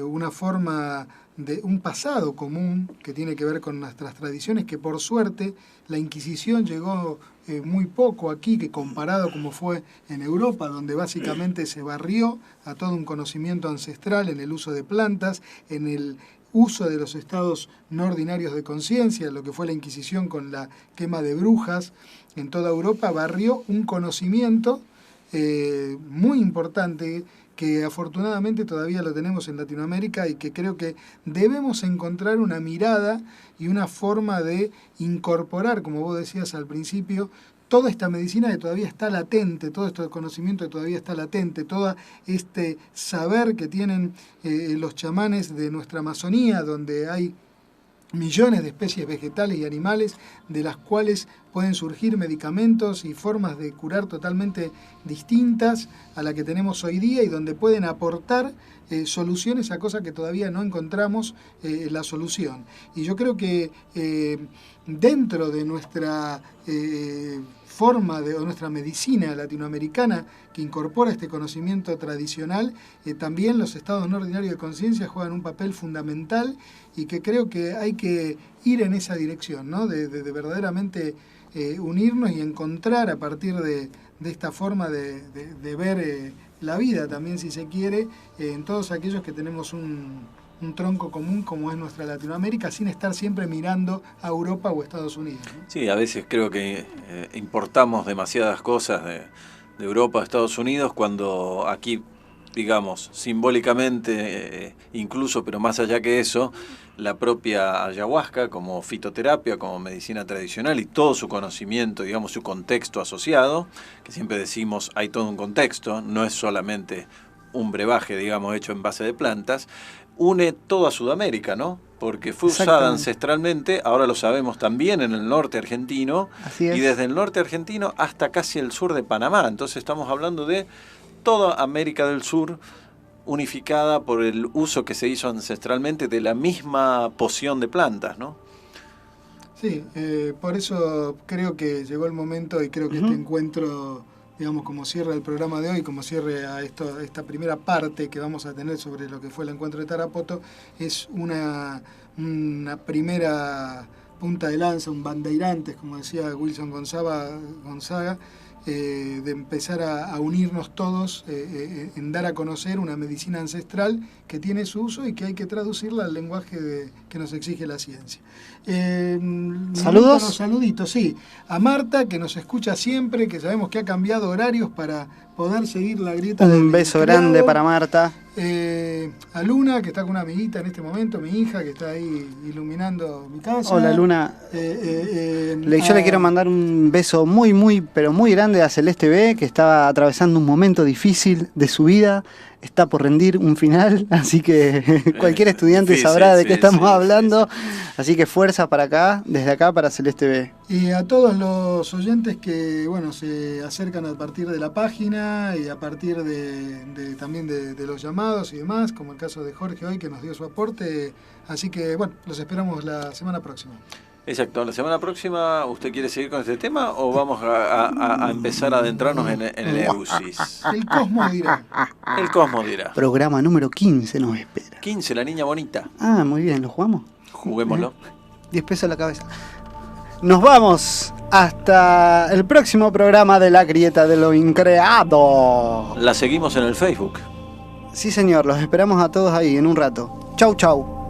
una forma de un pasado común que tiene que ver con nuestras tradiciones, que por suerte la Inquisición llegó muy poco aquí, que comparado como fue en Europa, donde básicamente se barrió a todo un conocimiento ancestral en el uso de plantas, en el uso de los estados no ordinarios de conciencia, lo que fue la Inquisición con la quema de brujas en toda Europa, barrió un conocimiento muy importante que afortunadamente todavía lo tenemos en Latinoamérica y que creo que debemos encontrar una mirada y una forma de incorporar, como vos decías al principio, toda esta medicina que todavía está latente, todo este conocimiento que todavía está latente, todo este saber que tienen los chamanes de nuestra Amazonía, donde hay millones de especies vegetales y animales de las cuales pueden surgir medicamentos y formas de curar totalmente distintas a la que tenemos hoy día y donde pueden aportar soluciones a cosas que todavía no encontramos la solución. Y yo creo que dentro de nuestra forma o nuestra medicina latinoamericana que incorpora este conocimiento tradicional, también los estados no ordinarios de conciencia juegan un papel fundamental y que creo que hay que ir en esa dirección, ¿no? de verdaderamente unirnos y encontrar a partir de esta forma de ver la vida también, si se quiere, en todos aquellos que tenemos un tronco común como es nuestra Latinoamérica, sin estar siempre mirando a Europa o Estados Unidos, ¿no? Sí, a veces creo que importamos demasiadas cosas de Europa a Estados Unidos cuando aquí, digamos, simbólicamente, incluso, pero más allá que eso, la propia ayahuasca como fitoterapia, como medicina tradicional y todo su conocimiento, digamos, su contexto asociado, que siempre decimos hay todo un contexto, no es solamente un brebaje, digamos, hecho en base de plantas, une toda Sudamérica, ¿no? Porque fue usada ancestralmente, ahora lo sabemos también en el norte argentino, y desde el norte argentino hasta casi el sur de Panamá. Entonces estamos hablando de toda América del Sur unificada por el uso que se hizo ancestralmente de la misma poción de plantas, ¿no? Sí, por eso creo que llegó el momento y creo que este encuentro, digamos, como cierre el programa de hoy, como cierre a esta primera parte que vamos a tener sobre lo que fue el encuentro de Tarapoto, es una primera punta de lanza, un bandeirantes, como decía Wilson Gonzaga, de empezar a unirnos todos en dar a conocer una medicina ancestral que tiene su uso y que hay que traducirla al lenguaje que nos exige la ciencia. ¿Saludos? Los saluditos, sí. A Marta, que nos escucha siempre, que sabemos que ha cambiado horarios para poder seguir la grieta. Un beso grande para Marta. A Luna, que está con una amiguita en este momento, mi hija, que está ahí iluminando mi casa. Hola, Luna. Yo le quiero mandar un beso muy, muy, pero muy grande a Celeste B, que estaba atravesando un momento difícil de su vida. Está por rendir un final, así que cualquier estudiante sabrá de qué estamos hablando. Así que fuerza para acá, desde acá para Celeste B. Y a todos los oyentes que se acercan a partir de la página y a partir también de los llamados y demás, como el caso de Jorge hoy que nos dio su aporte. Así que los esperamos la semana próxima. Exacto, la semana próxima, ¿usted quiere seguir con este tema o vamos a empezar a adentrarnos en el EUSIS? El Cosmos dirá. El Cosmos dirá. Programa número 15 nos espera. 15, la niña bonita. Ah, muy bien, ¿lo jugamos? Juguémoslo. 10 pesos a la cabeza. Nos vamos hasta el próximo programa de La Grieta de lo Increado. La seguimos en el Facebook. Sí, señor, los esperamos a todos ahí en un rato. Chau, chau.